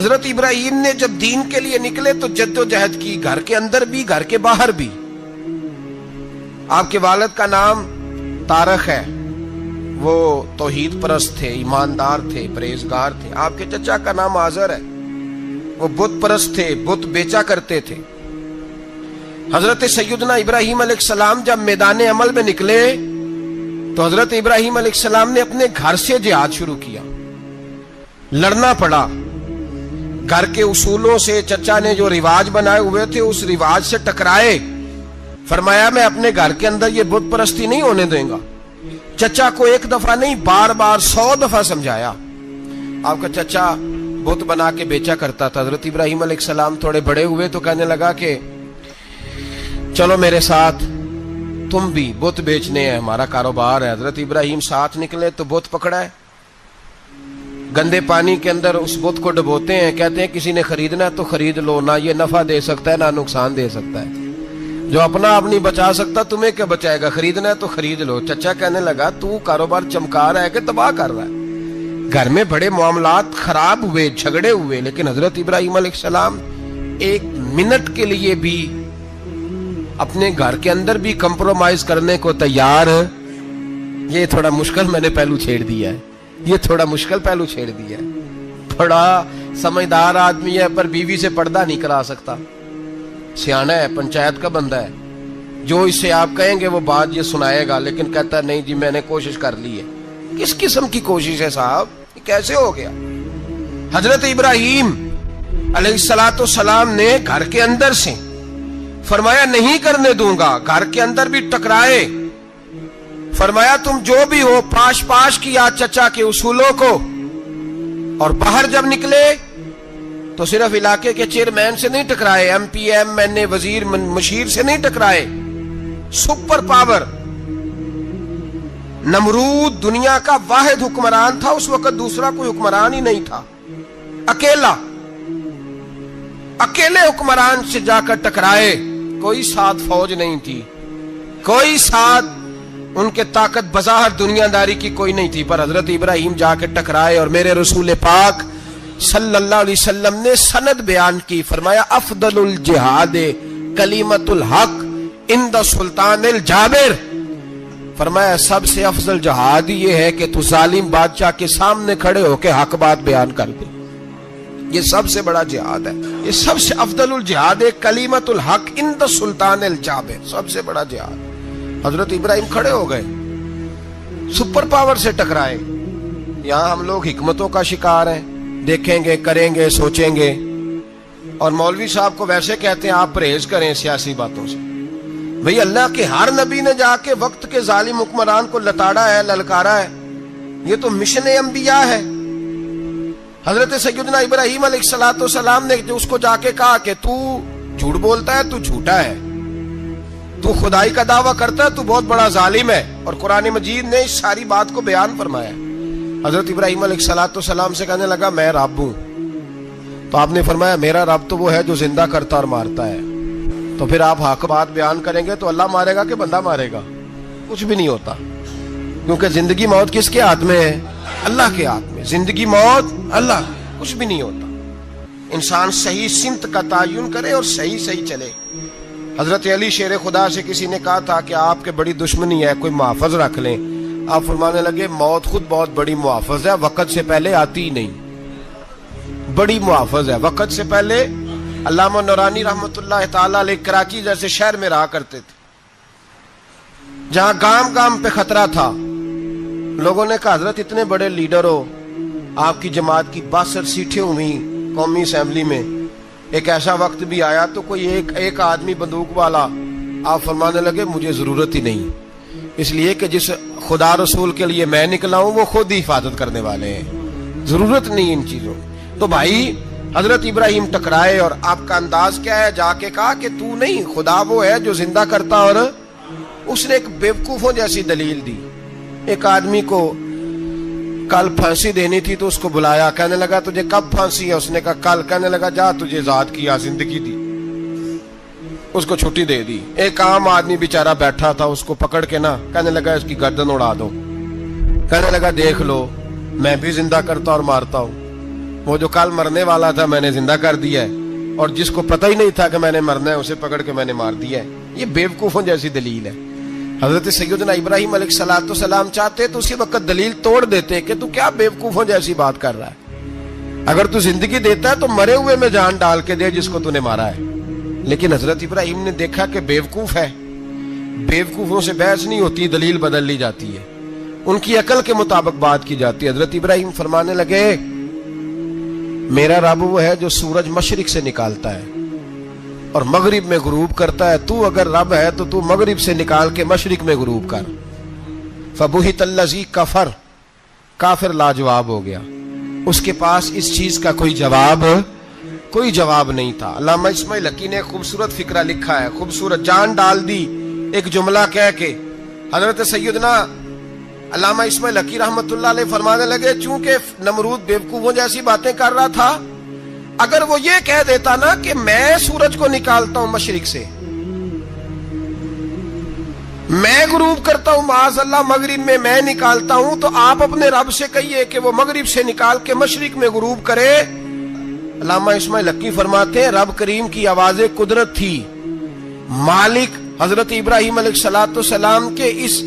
حضرت ابراہیم نے جب دین کے لیے نکلے تو جدوجہد کی، گھر کے اندر بھی گھر کے باہر بھی۔ آپ کے والد کا نام طارق ہے، وہ توحید پرست تھے، ایماندار تھے، پرہیزگار تھے۔ آپ کے چچا کا نام آزر ہے، وہ بت پرست تھے، بت بیچا کرتے تھے۔ حضرت سیدنا ابراہیم علیہ السلام جب میدان عمل میں نکلے تو حضرت ابراہیم علیہ السلام نے اپنے گھر سے جہاد شروع کیا، لڑنا پڑا۔ گھر کے اصولوں سے چچا نے جو رواج بنائے ہوئے تھے اس رواج سے ٹکرائے۔ فرمایا میں اپنے گھر کے اندر یہ بت پرستی نہیں ہونے دیں گا۔ چچا کو ایک دفعہ نہیں بار بار 100 دفعہ سمجھایا۔ آپ کا چچا بت بنا کے بیچا کرتا تھا۔ حضرت ابراہیم علیہ السلام تھوڑے بڑے ہوئے تو کہنے لگا کہ چلو میرے ساتھ، تم بھی بت بیچنے ہیں، ہمارا کاروبار ہے۔ حضرت ابراہیم ساتھ نکلے تو بت پکڑا ہے، گندے پانی کے اندر اس بت کو ڈبوتے ہیں، کہتے ہیں کسی نے خریدنا ہے تو خرید لو، نہ یہ نفع دے سکتا ہے نہ نقصان دے سکتا ہے، جو اپنا آپ نہیں بچا سکتا تمہیں کیا بچائے گا، خریدنا ہے تو خرید لو۔ چچا کہنے لگا تو کاروبار چمکا رہا ہے کہ تباہ کر رہا ہے۔ گھر میں بڑے معاملات خراب ہوئے، جھگڑے ہوئے، لیکن حضرت ابراہیم علیہ السلام ایک منٹ کے لیے بھی اپنے گھر کے اندر بھی کمپرومائز کرنے کو تیار۔ یہ تھوڑا مشکل میں نے پہلو چھیڑ دیا ہے، یہ تھوڑا مشکل پہلو چھیڑ دیا ہے۔ بڑا سمجھدار آدمی ہے پر بیوی سے پردہ نہیں کرا سکتا، سیانا ہے، پنچایت کا بندہ ہے، جو اس سے آپ کہیں گے وہ بات یہ سنائے گا، لیکن کہتا ہے نہیں جی میں نے کوشش کر لی ہے۔ کس قسم کی کوشش ہے صاحب، یہ کیسے ہو گیا؟ حضرت ابراہیم علیہ السلام نے گھر کے اندر سے فرمایا نہیں کرنے دوں گا، گھر کے اندر بھی ٹکرائے۔ فرمایا تم جو بھی ہو، پاش پاش کیا چچا کے اصولوں کو، اور باہر جب نکلے تو صرف علاقے کے چیئرمین سے نہیں ٹکرائے، ایم پی ایم این اے وزیر مشیر سے نہیں ٹکرائے، سپر پاور نمرود دنیا کا واحد حکمران تھا، اس وقت دوسرا کوئی حکمران ہی نہیں تھا، اکیلے حکمران سے جا کر ٹکرائے، کوئی ساتھ فوج نہیں تھی، کوئی ساتھ ان کے طاقت بظاہر دنیا داری کی کوئی نہیں تھی، پر حضرت ابراہیم جا کے ٹکرائے۔ اور میرے رسول پاک صلی اللہ علیہ وسلم نے سند بیان کی، فرمایا افضل الجہاد کلمۃ الحق عند سلطان الجابر۔ فرمایا سب سے افضل جہاد یہ ہے کہ تو ظالم بادشاہ کے سامنے کھڑے ہو کے حق بات بیان کر دے، یہ سب سے بڑا جہاد ہے، یہ سب سے افضل الجہاد ہے کلمۃ الحق عند سلطان الجابر، سب سے بڑا جہاد۔ حضرت ابراہیم کھڑے ہو گئے، سپر پاور سے ٹکرائے۔ یہاں ہم لوگ حکمتوں کا شکار ہیں، دیکھیں گے، کریں گے، سوچیں گے، اور مولوی صاحب کو ویسے کہتے ہیں آپ پرہیز کریں سیاسی باتوں سے۔ بھئی اللہ کے ہر نبی نے جا کے وقت کے ظالم حکمران کو لتاڑا ہے، للکارا ہے، یہ تو مشن انبیاء ہے۔ حضرت سیدنا ابراہیم علیہ السلام نے جو اس کو جا کے کہا کہ تو جھوٹ بولتا ہے، تو جھوٹا ہے، تو خدائی کا دعویٰ کرتا ہے، تو بہت بڑا ظالم ہے، اور قرآن مجید نے اس ساری بات کو بیان فرمایا۔ حضرت ابراہیم علیہ السلام سے کہنے لگا میں رب ہوں، تو آپ نے فرمایا میرا رب تو وہ ہے جو زندہ کرتا اور مارتا ہے، تو پھر آپ حق بات بیان کریں گے تو اللہ مارے گا کہ بندہ مارے گا؟ کچھ بھی نہیں ہوتا، کیونکہ زندگی موت کس کے ہاتھ میں ہے؟ اللہ کے ہاتھ میں، زندگی موت اللہ، کچھ بھی نہیں ہوتا۔ انسان صحیح سمت کا تعین کرے اور صحیح چلے۔ حضرت علی شیر خدا سے کسی نے کہا تھا کہ آپ کے بڑی دشمنی ہے، کوئی محافظ رکھ لیں۔ آپ فرمانے لگے موت خود بہت بڑی محافظ ہے، وقت سے پہلے آتی ہی نہیں، بڑی محافظ ہے، وقت سے پہلے۔ علامہ نورانی رحمۃ اللہ تعالی علیہ کراچی جیسے شہر میں رہا کرتے تھے، جہاں گام گام پہ خطرہ تھا۔ لوگوں نے کہا حضرت اتنے بڑے لیڈر ہو، آپ کی جماعت کی 62 سیٹیں ہوئی قومی اسمبلی میں، ایک ایسا وقت بھی آیا تو کوئی ایک آدمی بندوق والا۔ آپ فرمانے لگے مجھے ضرورت ہی نہیں، اس لیے کہ جس خدا رسول کے لیے میں نکلا ہوں وہ خود ہی حفاظت کرنے والے ہیں، ضرورت نہیں ان چیزوں۔ تو بھائی حضرت ابراہیم ٹکرائے، اور آپ کا انداز کیا ہے؟ جا کے کہا کہ تو نہیں، خدا وہ ہے جو زندہ کرتا، اور اس نے ایک بیوقوفوں جیسی دلیل دی۔ ایک آدمی کو کل پھانسی دینی تھی تو اس کو بلایا، کہنے لگا تجھے کب پھانسی ہے؟ اس نے کہا کل۔ کہنے لگا جا تجھے ذات کیا زندگی دی، اس کو چھٹی دے دی۔ ایک عام آدمی بیچارہ بیٹھا تھا، اس کو پکڑ کے نا کہنے لگا اس کی گردن اڑا دو، کہنے لگا دیکھ لو میں بھی زندہ کرتا اور مارتا ہوں۔ وہ جو کل مرنے والا تھا میں نے زندہ کر دیا ہے، اور جس کو پتہ ہی نہیں تھا کہ میں نے مرنا ہے اسے پکڑ کے میں نے مار دیا ہے۔ یہ بیوقوفوں جیسی دلیل ہے۔ حضرت سیدنا ابراہیم علیہ السلام چاہتے تو اسی وقت دلیل توڑ دیتے کہ تو کیا بیوقوفوں جیسی بات کر رہا ہے، اگر تو زندگی دیتا ہے تو مرے ہوئے میں جان ڈال کے دے جس کو تو نے مارا ہے۔ لیکن حضرت ابراہیم نے دیکھا کہ بیوقوف ہے، بیوقوفوں سے بحث نہیں ہوتی، دلیل بدل لی جاتی ہے، ان کی عقل کے مطابق بات کی جاتی ہے۔ حضرت ابراہیم فرمانے لگے میرا رب وہ ہے جو سورج مشرق سے نکالتا ہے اور مغرب میں غروب کرتا ہے، تو اگر رب ہے تو تو مغرب سے نکال کے مشرق میں غروب کر۔ فبہت الذی کفر، کافر لاجواب ہو گیا، اس کے پاس اس چیز کا کوئی جواب نہیں تھا۔ علامہ اسماعیل حقی نے خوبصورت فقرہ لکھا ہے، خوبصورت، جان ڈال دی ایک جملہ کہہ کے۔ حضرت سیدنا علامہ اسماعیل حقی رحمت اللہ علیہ فرمانے لگے چونکہ نمرود بیوقوفوں جیسی باتیں کر رہا تھا، اگر وہ یہ کہہ دیتا نا کہ میں سورج کو نکالتا ہوں مشرق سے، میں غروب کرتا ہوں معاذ اللہ مغرب میں، میں نکالتا ہوں، تو آپ اپنے رب سے کہیے کہ وہ مغرب سے نکال کے مشرق میں غروب کرے۔ علامہ اسماعیل حقی فرماتے ہیں رب کریم کی آواز قدرت تھی، مالک حضرت ابراہیم علیہ السلام کے اس،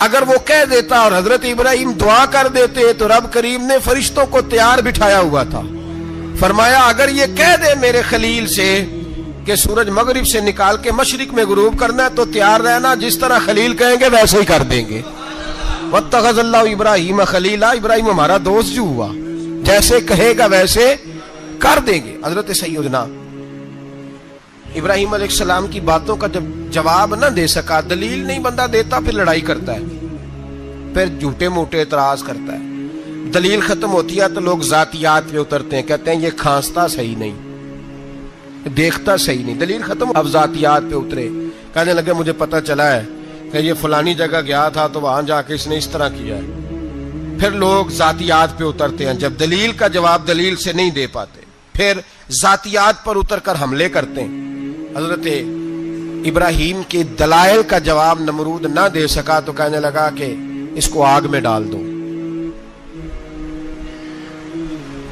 اگر وہ کہہ دیتا اور حضرت ابراہیم دعا کر دیتے تو رب کریم نے فرشتوں کو تیار بٹھایا ہوا تھا، فرمایا اگر یہ کہہ دے میرے خلیل سے کہ سورج مغرب سے نکال کے مشرق میں غروب کرنا ہے تو تیار رہنا، جس طرح خلیل کہیں گے ویسے ہی کر دیں گے۔ واتخذ اللہ ابراہیم خلیلا، ابراہیم ہمارا دوست جو ہوا، جیسے کہے گا ویسے کر دیں گے۔ حضرت سیدنا ابراہیم علیہ السلام کی باتوں کا جب جواب نہ دے سکا، دلیل نہیں بندہ دیتا، پھر لڑائی کرتا ہے، پھر جھوٹے موٹے اعتراض کرتا ہے، دلیل ختم ہوتی ہے تو لوگ ذاتیات پہ اترتے ہیں، کہتے ہیں یہ کھانستا صحیح نہیں، دیکھتا صحیح نہیں، دلیل ختم، اب ذاتیات پہ اترے، کہنے لگے مجھے پتہ چلا ہے کہ یہ فلانی جگہ گیا تھا تو وہاں جا کے اس نے اس طرح کیا ہے، پھر لوگ ذاتیات پہ اترتے ہیں، جب دلیل کا جواب دلیل سے نہیں دے پاتے پھر ذاتیات پر اتر کر حملے کرتے ہیں۔ حضرت ابراہیم کے دلائل کا جواب نمرود نہ دے سکا تو کہنے لگا کہ اس کو آگ میں ڈال دو۔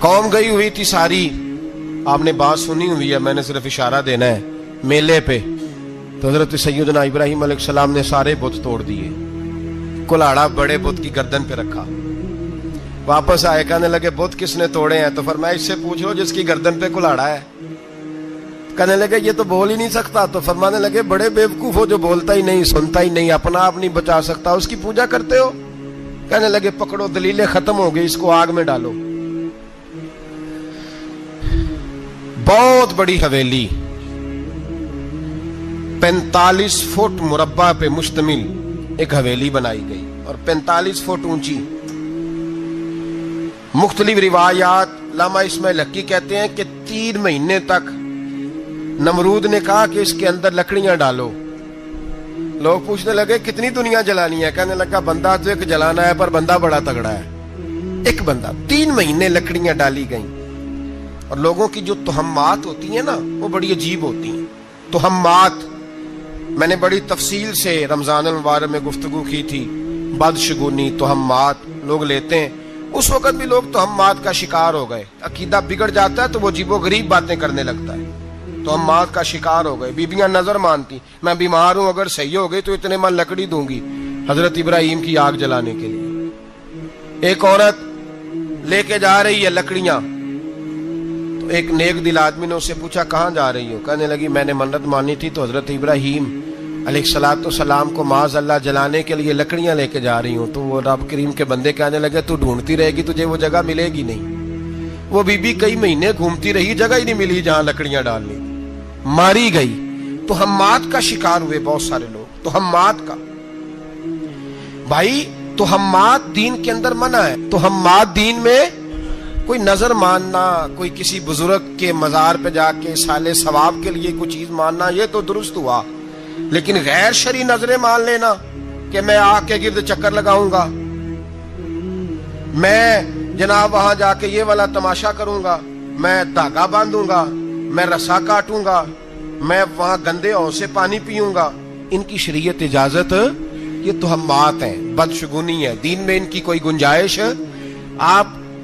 قوم گئی ہوئی تھی ساری، آپ نے بات سنی ہوئی ہے، میں نے صرف اشارہ دینا ہے، میلے پہ تو حضرت سیدنا ابراہیم علیہ السلام نے سارے بت توڑ دیے، کلاڑا بڑے بت کی گردن پہ رکھا، واپس آئے کہنے لگے بت کس نے توڑے ہیں؟ تو فرمایا اس سے پوچھو جس کی گردن پہ کلاڑا ہے۔ کہنے لگے یہ تو بول ہی نہیں سکتا، تو فرمانے لگے بڑے بیوقوف ہو جو بولتا ہی نہیں، سنتا ہی نہیں، اپنا آپ نہیں بچا سکتا، اس کی پوجا کرتے ہو؟ کہنے لگے پکڑو دلیلیں ختم ہو گئی، اس کو آگ میں ڈالو۔ بہت بڑی حویلی 45 فٹ مربع پہ مشتمل ایک حویلی بنائی گئی اور 45 فٹ اونچی۔ مختلف روایات، علامہ اسماعیل حقی کہتے ہیں کہ 3 مہینے تک نمرود نے کہا کہ اس کے اندر لکڑیاں ڈالو۔ لوگ پوچھنے لگے کتنی دنیا جلانی ہے؟ کہنے لگا بندہ تو ایک جلانا ہے پر بندہ بڑا تگڑا ہے، ایک بندہ۔ 3 مہینے لکڑیاں ڈالی گئیں، اور لوگوں کی جو تہمات ہوتی ہیں نا وہ بڑی عجیب ہوتی ہیں۔ تہمات میں نے بڑی تفصیل سے رمضان المبارک میں گفتگو کی تھی، بدشگونی، تہمات لوگ لیتے ہیں، اس وقت بھی لوگ تہمات کا شکار ہو گئے، عقیدہ بگڑ جاتا ہے تو وہ عجیب و غریب باتیں کرنے لگتا ہے، تہمات کا شکار ہو گئے۔ بیبیاں نظر مانتی، میں بیمار ہوں اگر صحیح ہو گئی تو اتنے من لکڑی دوں گی حضرت ابراہیم کی آگ جلانے کے لیے۔ ایک عورت لے کے جا رہی ہے لکڑیاں، تو ایک نیک دل آدمی نے اس سے پوچھا کہاں جا رہی ہو؟ کہنے لگی میں نے منت مانی تھی تو حضرت ابراہیم علیہ السلام کو معاذ اللہ جلانے کے لیے لکڑیاں لے کے جا رہی ہوں۔ تو وہ رب کریم کے بندے کہنے لگے تو ڈھونڈتی رہے گی، تجھے وہ جگہ ملے گی نہیں۔ وہ بی بی کئی مہینے گھومتی رہی، جگہ ہی نہیں ملی جہاں لکڑیاں ڈالنی، ماری گئی۔ تہمات کا شکار ہوئے بہت سارے لوگ، تہمات کا۔ بھائی تہمات دین کے اندر منع ہے، تہمات دین میں کوئی نظر ماننا، کوئی کسی بزرگ کے مزار پہ جا کے سالے ثواب کے لیے کوئی چیز ماننا، یہ تو درست ہوا، لیکن غیر شرعی نظریں مان لینا کہ میں آگ کے گرد چکر لگاؤں گا، میں جناب وہاں جا کے یہ والا تماشا کروں گا، میں دھاگا باندھوں گا، میں رسا کاٹوں گا، میں وہاں گندے ہوں سے پانی پیوں گا، ان کی شریعت اجازت، یہ تہمات ہیں، بدشگونی ہے، دین میں ان کی کوئی گنجائش آپ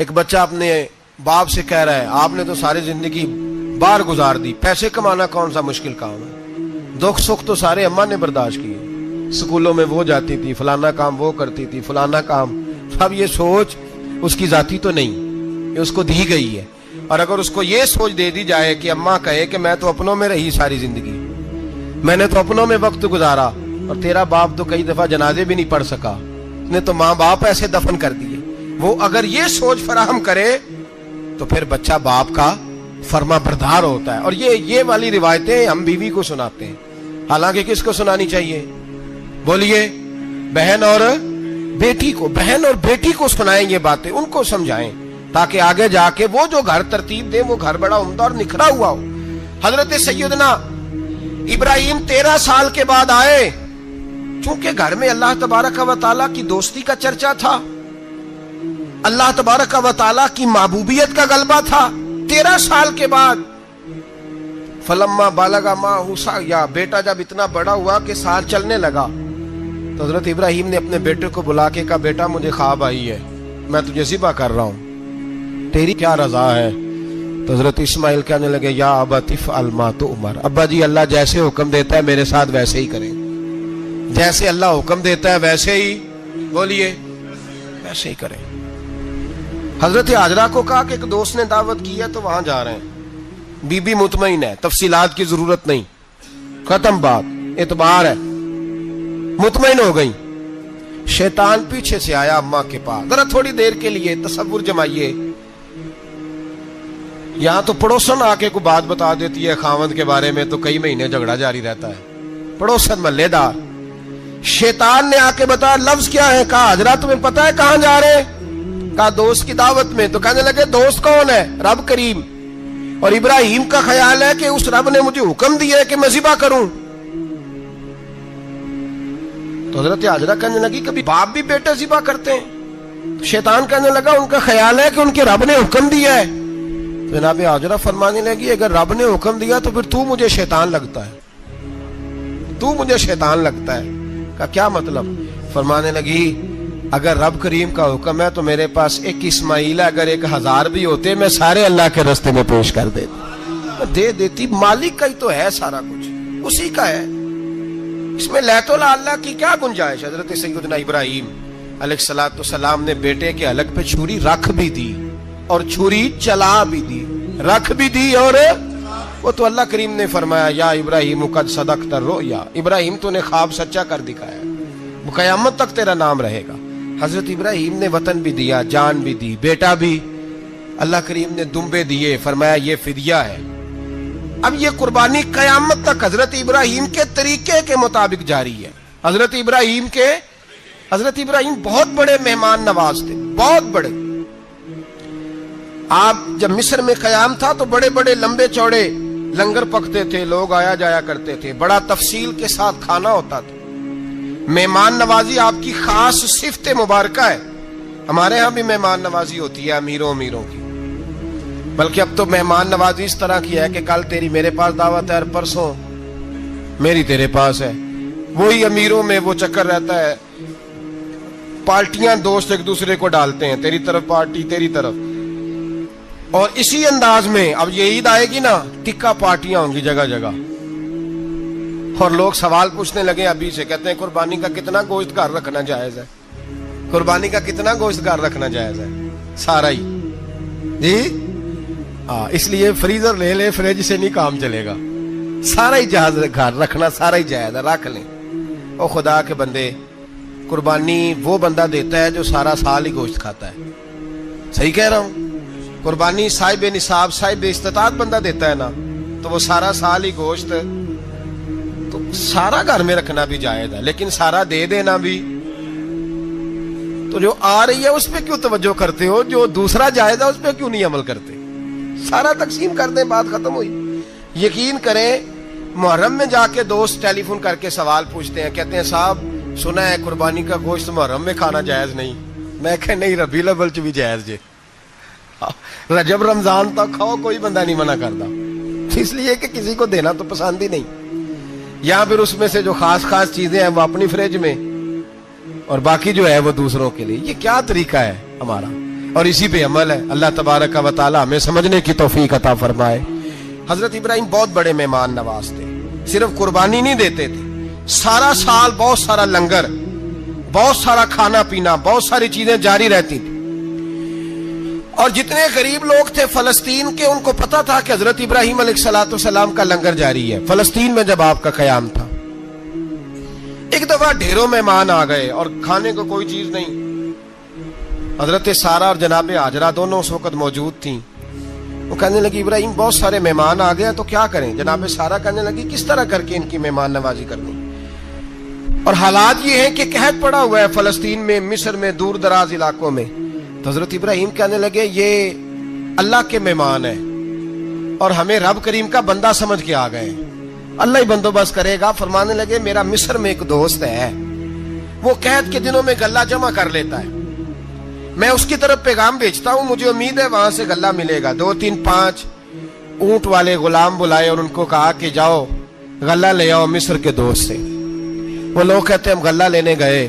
ایک بچہ اپنے باپ سے کہہ رہا ہے آپ نے تو ساری زندگی باہر گزار دی، پیسے کمانا کون سا مشکل کام ہے، دکھ سکھ تو سارے اماں نے برداشت کیے، سکولوں میں وہ جاتی تھی، فلانا کام وہ کرتی تھی، فلانا کام۔ اب یہ سوچ اس کی ذاتی تو نہیں، یہ اس کو دی گئی ہے، اور اگر اس کو یہ سوچ دے دی جائے کہ اماں کہے کہ میں تو اپنوں میں رہی ساری زندگی، میں نے تو اپنوں میں وقت گزارا، اور تیرا باپ تو کئی دفعہ جنازے بھی نہیں پڑھ سکا، اس نے تو ماں باپ ایسے دفن کر دیے، وہ اگر یہ سوچ فراہم کرے تو پھر بچہ باپ کا فرما بردار ہوتا ہے۔ اور یہ والی روایتیں ہم بیوی کو سناتے ہیں، حالانکہ کس کو سنانی چاہیے؟ بولیے، بہن اور بیٹی کو، بہن اور بیٹی کو سنائیں یہ باتیں، ان کو سمجھائیں، تاکہ آگے جا کے وہ جو گھر ترتیب دے وہ گھر بڑا عمدہ اور نکھرا ہوا ہو۔ حضرت سیدنا ابراہیم 13 سال کے بعد آئے، چونکہ گھر میں اللہ تبارک و تعالیٰ کی دوستی کا چرچا تھا، اللہ تبارک و تعالیٰ کی محبوبیت کا غلبہ تھا۔ 13 سال کے بعد فلما بالغ معہ السعی، بیٹا جب اتنا بڑا ہوا کہ سال چلنے لگا، تو حضرت ابراہیم نے اپنے بیٹے کو بلا کے کہا بیٹا مجھے خواب آئی ہے، میں تجھے ذبح کر رہا ہوں، تیری کیا رضا ہے؟ تو حضرت اسماعیل کہنے لگے یا ابت افعل ما تؤمر، ابا جی اللہ جیسے حکم دیتا ہے میرے ساتھ ویسے ہی کریں، جیسے اللہ حکم دیتا ہے ویسے ہی، بولیے، ویسے ہی کریں۔ حضرت حاجرہ کو کہا کہ ایک دوست نے دعوت کی ہے تو وہاں جا رہے ہیں، بی بی مطمئن ہے، تفصیلات کی ضرورت نہیں، ختم بات، اعتبار ہے، مطمئن ہو گئی۔ شیطان پیچھے سے آیا اماں کے پاس، ذرا تھوڑی دیر کے لیے تصور جمائیے، یہاں تو پڑوسن آ کے کوئی بات بتا دیتی ہے خاوند کے بارے میں تو کئی مہینے جھگڑا جاری رہتا ہے، پڑوسن محلے دار۔ شیطان نے آ کے بتایا لفظ کیا ہے؟ کہا حاجرہ تمہیں پتا ہے کہاں جا رہے ہیں؟ کہا دوست کی دعوت میں۔ تو کہنے لگے دوست کون ہے؟ رب کریم، اور ابراہیم کا خیال ہے کہ اس رب نے مجھے حکم دیا ہے کہ میں ذبح کروں۔ تو حضرت حاجرہ کہنے لگی کبھی باپ بھی بیٹے ذبح کرتے ہیں؟ شیطان کہنے لگا ان کا خیال ہے کہ ان کے رب نے حکم دیا ہے۔ تو جناب حاجرہ فرمانے لگی اگر رب نے حکم دیا تو پھر تو مجھے شیطان لگتا ہے، تو مجھے شیطان لگتا ہے۔ کا کیا مطلب؟ فرمانے لگی اگر رب کریم کا حکم ہے تو میرے پاس ایک اسماعیل ہے، اگر 1000 بھی ہوتے میں سارے اللہ کے راستے میں پیش کر دے دیتی، مالک کا ہی تو ہے سارا کچھ، اسی کا ہے، اس میں لیت اللہ کی کیا گنجائش؟ حضرت سیدنا ابراہیم علیہ السلام نے بیٹے کے حلق پہ چھری رکھ بھی دی اور چھری چلا بھی دی، رکھ بھی دی، اور وہ تو اللہ کریم نے فرمایا یا ابراہیم قد صدقت الرؤیا، ابراہیم تو نے خواب سچا کر دکھایا، وہ قیامت تک تیرا نام رہے گا۔ حضرت ابراہیم نے وطن بھی دیا، جان بھی دی، بیٹا بھی، اللہ کریم نے دمبے دیے، فرمایا یہ فدیہ ہے۔ اب یہ قربانی قیامت تک حضرت ابراہیم کے طریقے کے مطابق جاری ہے۔ حضرت ابراہیم بہت بڑے مہمان نواز تھے، بہت بڑے۔ آپ جب مصر میں قیام تھا تو بڑے بڑے لمبے چوڑے لنگر پکتے تھے، لوگ آیا جایا کرتے تھے، بڑا تفصیل کے ساتھ کھانا ہوتا تھا۔ مہمان نوازی آپ کی خاص صفت مبارکہ ہے، ہمارے ہاں بھی مہمان نوازی ہوتی ہے امیروں کی، بلکہ اب تو مہمان نوازی اس طرح کی ہے کہ کل تیری میرے پاس دعوت ہے اور پرسوں میری تیرے پاس ہے، وہی امیروں میں وہ چکر رہتا ہے، پارٹیاں دوست ایک دوسرے کو ڈالتے ہیں، تیری طرف پارٹی تیری طرف، اور اسی انداز میں اب یہ عید آئے گی نا، ٹکا پارٹیاں ہوں گی جگہ جگہ، اور لوگ سوال پوچھنے لگے ابھی سے، کہتے ہیں قربانی کا کتنا گوشت گھر رکھنا جائز ہے؟ قربانی کا کتنا گوشت گھر رکھنا جائز ہے؟ سارا ہی جی، اس لیے فریزر لے لے، فریج سے نہیں کام چلے گا، سارا ہی جہاز گھر رکھنا سارا ہی جائز ہے، رکھ لیں۔ او خدا کے بندے، قربانی وہ بندہ دیتا ہے جو سارا سال ہی گوشت کھاتا ہے، صحیح کہہ رہا ہوں؟ قربانی صاحب نصاب، صاحب استطاعت بندہ دیتا ہے نا، تو وہ سارا سال ہی گوشت، تو سارا گھر میں رکھنا بھی جائز ہے، لیکن سارا دے دینا بھی، تو جو آ رہی ہے اس پہ کیوں توجہ کرتے ہو؟ جو دوسرا جائز ہے اس پہ کیوں نہیں عمل کرتے؟ سارا تقسیم کر دیں، بات ختم ہوئی۔ یقین کریں محرم میں جا کے دوست ٹیلی فون کر کے سوال پوچھتے ہیں، کہتے ہیں صاحب سنا ہے قربانی کا گوشت محرم میں کھانا جائز نہیں، میں کہ نہیں ربیع الاول چ بھی جائز جے، رجب رمضان تک کھاؤ، کوئی بندہ نہیں منع کرتا، اس لیے کہ کسی کو دینا تو پسند ہی نہیں، یا پھر اس میں سے جو خاص چیزیں ہیں وہ اپنی فریج میں اور باقی جو ہے وہ دوسروں کے لیے۔ یہ کیا طریقہ ہے ہمارا؟ اور اسی پہ عمل ہے. اللہ تبارک و تعالی ہمیں سمجھنے کی توفیق عطا فرمائے. حضرت ابراہیم بہت بڑے مہمان نواز تھے. صرف قربانی نہیں دیتے تھے, سارا سال بہت سارا لنگر, بہت سارا کھانا پینا, بہت ساری چیزیں جاری رہتی تھی. اور جتنے غریب لوگ تھے فلسطین کے, ان کو پتا تھا کہ حضرت ابراہیم علیہ السلام کا لنگر جاری ہے. فلسطین میں جب آپ کا قیام تھا, ایک دفعہ ڈھیروں مہمان آ گئے اور کھانے کو کوئی چیز نہیں. حضرت سارا اور جناب ہاجرہ دونوں اس وقت موجود تھیں. وہ کہنے لگی ابراہیم بہت سارے مہمان آ گئے تو کیا کریں. جناب سارا کہنے لگی کس طرح کر کے ان کی مہمان نوازی کرنی. اور حالات یہ ہیں کہ قحط پڑا ہوا ہے فلسطین میں, مصر میں, دور دراز علاقوں میں. تو حضرت ابراہیم کہنے لگے یہ اللہ کے مہمان ہیں اور ہمیں رب کریم کا بندہ سمجھ کے آ گئے, اللہ ہی بندوبست کرے گا. فرمانے لگے میرا مصر میں ایک دوست ہے, وہ قحط کے دنوں میں غلہ جمع کر لیتا ہے, میں اس کی طرف پیغام بھیجتا ہوں, مجھے امید ہے وہاں سے غلہ ملے گا. 2 3 5 اونٹ والے غلام بلائے اور ان کو کہا کہ جاؤ غلہ لے آؤ مصر کے دوست سے. وہ لوگ کہتے ہم غلہ لینے گئے,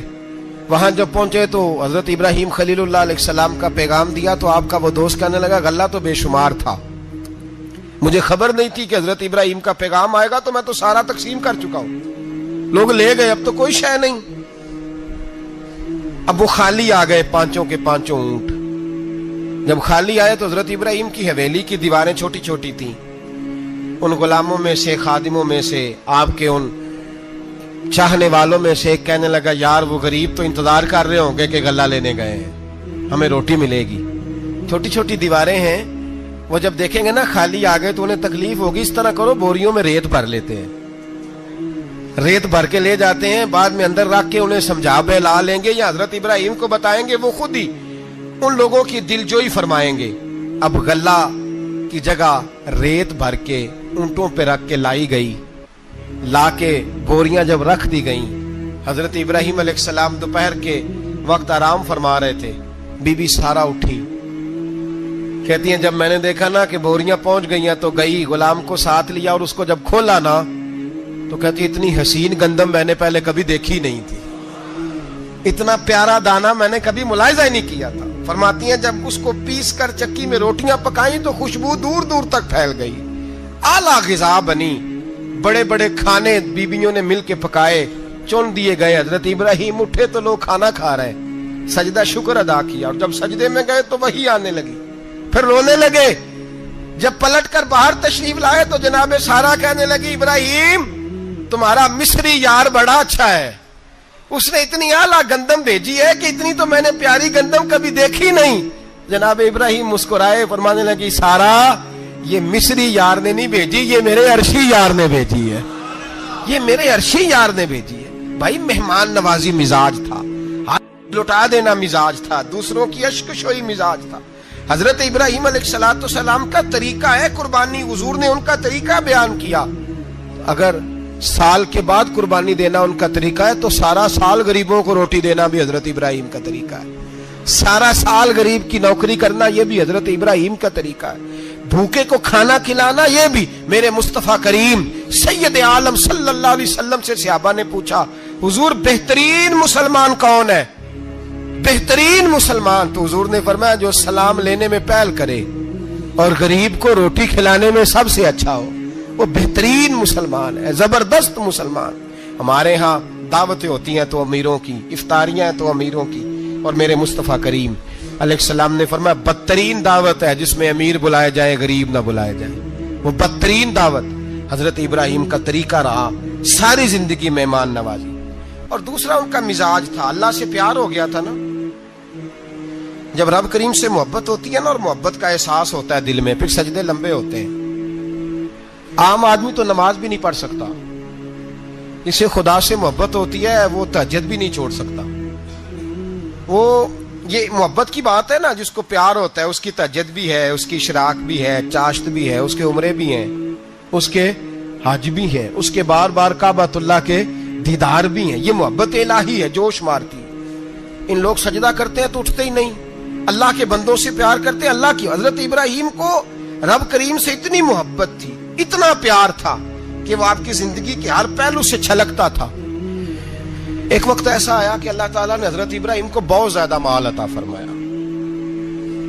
وہاں جب پہنچے تو حضرت ابراہیم خلیل اللہ علیہ السلام کا پیغام دیا تو آپ کا وہ دوست کہنے لگا غلہ تو بے شمار تھا, مجھے خبر نہیں تھی کہ حضرت ابراہیم کا پیغام آئے گا, تو میں تو سارا تقسیم کر چکا ہوں. لوگ لے گئے, اب تو کوئی شے نہیں. اب وہ خالی آ گئے 5 کے 5 اونٹ. جب خالی آئے تو حضرت ابراہیم کی حویلی کی دیواریں چھوٹی چھوٹی تھیں. ان غلاموں میں سے, خادموں میں سے, آپ کے ان چاہنے والوں میں سے ایک کہنے لگا یار وہ غریب تو انتظار کر رہے ہوں گے کہ غلہ لینے گئے ہیں, ہمیں روٹی ملے گی. چھوٹی چھوٹی دیواریں ہیں, وہ جب دیکھیں گے نا خالی آ گئے تو انہیں تکلیف ہوگی. اس طرح کرو بوریوں میں ریت بھر لیتے ہیں, ریت بھر کے لے جاتے ہیں, بعد میں اندر رکھ کے انہیں سمجھا بہلا لیں گے یا حضرت ابراہیم کو بتائیں گے, وہ خود ہی ان لوگوں کی دلجوئی فرمائیں گے. اب غلہ کی جگہ ریت بھر کے اونٹوں پہ رکھ کے لائی گئی. لا کے بوریاں جب رکھ دی گئیں, حضرت ابراہیم علیہ السلام دوپہر کے وقت آرام فرما رہے تھے. بی بی سارا اٹھی, کہتی ہیں جب میں نے دیکھا نا کہ بوریاں پہنچ گئی ہیں تو گئی, غلام کو ساتھ لیا اور اس کو جب کھولا نا تو کہتی اتنی حسین گندم میں نے پہلے کبھی دیکھی نہیں تھی, اتنا پیارا دانا میں نے کبھی ملاحظہ ہی نہیں کیا تھا. فرماتی ہیں جب اس کو پیس کر چکی میں روٹیاں پکائیں تو خوشبو دور دور تک پھیل گئی. اعلیٰ غذا بنی, بڑے بڑے کھانے بیبیوں نے مل کے پکائے, چن دیے گئے. حضرت ابراہیم اٹھے تو لوگ کھانا کھا رہے, سجدہ شکر ادا کیا, اور جب سجدے میں گئے تو وہی آنے لگی, پھر رونے لگے. جب پلٹ کر باہر تشریف لائے تو جناب سارا کہنے لگی ابراہیم تمہارا مصری یار بڑا اچھا ہے, اس نے اتنی اعلیٰ گندم بھیجی ہے کہ اتنی تو میں نے پیاری گندم کبھی دیکھی نہیں. جناب ابراہیم مسکرائے, فرمانے لگی سارا یہ مصری یار نے نہیں بھیجی, یہ میرے عرشی یار نے بھیجی ہے, یہ میرے عرشی یار نے بھیجی ہے. بھائی مہمان نوازی مزاج تھا, ہاتھ لٹا دینا مزاج تھا, دوسروں کی اشک شوئی مزاج تھا. حضرت ابراہیم علیہ السلام کا طریقہ ہے قربانی, حضور نے ان کا طریقہ بیان کیا. اگر سال کے بعد قربانی دینا ان کا طریقہ ہے تو سارا سال غریبوں کو روٹی دینا بھی حضرت ابراہیم کا طریقہ ہے. سارا سال غریب کی نوکری کرنا یہ بھی حضرت ابراہیم کا طریقہ ہے. بھوکے کو کھانا کھلانا یہ بھی. میرے مصطفیٰ کریم سید عالم صلی اللہ علیہ وسلم سے صحابہ نے پوچھا حضور بہترین مسلمان کون ہے, بہترین مسلمان؟ تو حضور نے فرمایا جو سلام لینے میں پہل کرے اور غریب کو روٹی کھلانے میں سب سے اچھا ہو, وہ بہترین مسلمان ہے, زبردست مسلمان. ہمارے ہاں دعوتیں ہوتی ہیں تو امیروں کی, افطاریاں ہیں تو امیروں کی, اور میرے مصطفیٰ کریم علیہ السلام نے فرمایا بدترین دعوت ہے جس میں امیر بلائے جائے غریب نہ بلائے جائے, وہ بدترین دعوت. حضرت ابراہیم کا طریقہ رہا ساری زندگی مہمان نوازی. اور دوسرا ان کا مزاج تھا, اللہ سے پیار ہو گیا تھا نا. جب رب کریم سے محبت ہوتی ہے نا, اور محبت کا احساس ہوتا ہے دل میں, پھر سجدے لمبے ہوتے ہیں. عام آدمی تو نماز بھی نہیں پڑھ سکتا, اسے خدا سے محبت ہوتی ہے وہ تہجد بھی نہیں چھوڑ سکتا. وہ یہ محبت کی بات ہے نا, جس کو پیار ہوتا ہے اس کی تہجد بھی ہے, اس کی اشراق بھی ہے, چاشت بھی ہے, اس کے عمرے بھی ہیں, اس کے حج بھی ہیں, اس کے بار بار کعبۃ اللہ کے دیدار بھی ہیں. یہ محبت الہی ہے, جوش مارتی. ان لوگ سجدہ کرتے ہیں تو اٹھتے ہی نہیں, اللہ کے بندوں سے پیار کرتے ہیں اللہ کی. حضرت ابراہیم کو رب کریم سے اتنی محبت تھی, اتنا پیار تھا کہ وہ آپ کی زندگی کے ہر پہلو سے چھلکتا تھا. ایک وقت ایسا آیا کہ اللہ تعالیٰ نے حضرت ابراہیم کو بہت زیادہ مال عطا فرمایا.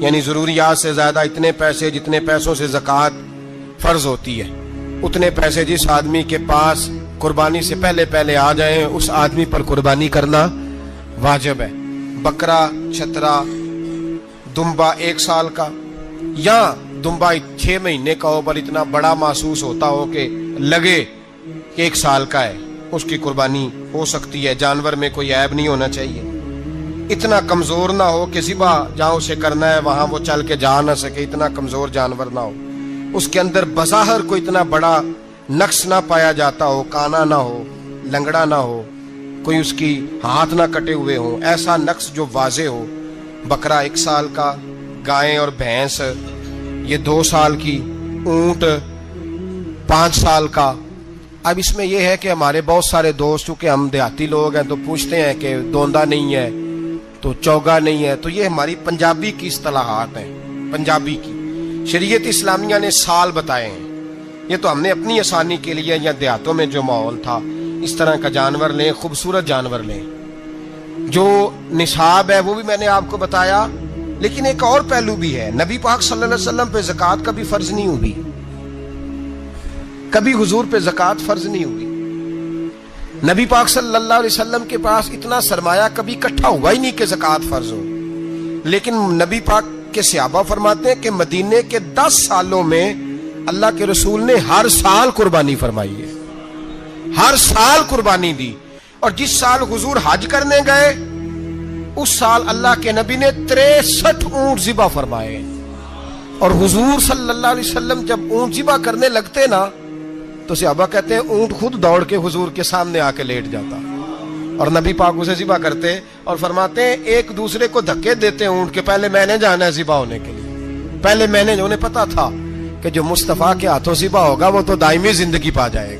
یعنی ضروریات سے زیادہ اتنے پیسے جتنے پیسوں سے زکوٰۃ فرض ہوتی ہے اتنے پیسے جس آدمی کے پاس قربانی سے پہلے پہلے آ جائیں اس آدمی پر قربانی کرنا واجب ہے۔ بکرا، چھترا، دمبا 1 سال کا یا دمبا 6 مہینے کا ہو پر اتنا بڑا محسوس ہوتا ہو کہ لگے کہ 1 سال کا ہے، اس کی قربانی ہو سکتی ہے۔ جانور میں کوئی عیب نہیں ہونا چاہیے، اتنا کمزور نہ ہو کہ ذبح جہاں اسے کرنا ہے وہاں وہ چل کے جا نہ سکے، اتنا کمزور جانور نہ ہو، اس کے اندر بظاہر کوئی اتنا بڑا نقص نہ پایا جاتا ہو، کانا نہ ہو، لنگڑا نہ ہو، کوئی اس کی ہاتھ نہ کٹے ہوئے ہوں، ایسا نقص جو واضح ہو۔ بکرا 1 سال کا، گائیں اور بھینس یہ 2 سال کی، اونٹ 5 سال کا۔ اب اس میں یہ ہے کہ ہمارے بہت سارے دوست چونکہ ہم دیہاتی لوگ ہیں تو پوچھتے ہیں کہ دوندا نہیں ہے تو چوگا نہیں ہے، تو یہ ہماری پنجابی کی اصطلاحات ہیں، پنجابی کی۔ شریعت اسلامیہ نے سال بتائے ہیں، یہ تو ہم نے اپنی آسانی کے لیے یا دیہاتوں میں جو ماحول تھا اس طرح کا جانور لیں، خوبصورت جانور لیں۔ جو نصاب ہے وہ بھی میں نے آپ کو بتایا، لیکن ایک اور پہلو بھی ہے، نبی پاک صلی اللہ علیہ وسلم پہ زکوٰۃ کبھی فرض نہیں ہوئی، کبھی حضور پہ زکوٰۃ فرض نہیں ہوئی۔ نبی پاک صلی اللہ علیہ وسلم کے پاس اتنا سرمایہ کبھی اکٹھا ہوا ہی نہیں کہ زکوٰۃ فرض ہو، لیکن نبی پاک کے صحابہ فرماتے ہیں کہ مدینے کے 10 سالوں میں اللہ کے رسول نے ہر سال قربانی فرمائی ہے، ہر سال قربانی دی، اور جس سال حضور حج کرنے گئے اس سال اللہ کے نبی نے 63 اونٹ ذبح فرمائے، اور حضور صلی اللہ علیہ وسلم جب اونٹ ذبح کرنے لگتے نا تو صحابہ کہتے ہیں اونٹ خود دوڑ کے حضور کے سامنے آ کے لیٹ جاتا، اور نبی پاک اسے ذبح کرتے اور فرماتے ہیں ایک دوسرے کو دھکے دیتے اونٹ کے، پہلے میں نے جانا ہے ذبح ہونے کے لیے، پہلے میں نے، انہیں پتا تھا کہ جو مصطفیٰ کے ہاتھوں ذبح ہوگا وہ تو دائمی زندگی پا جائے گا۔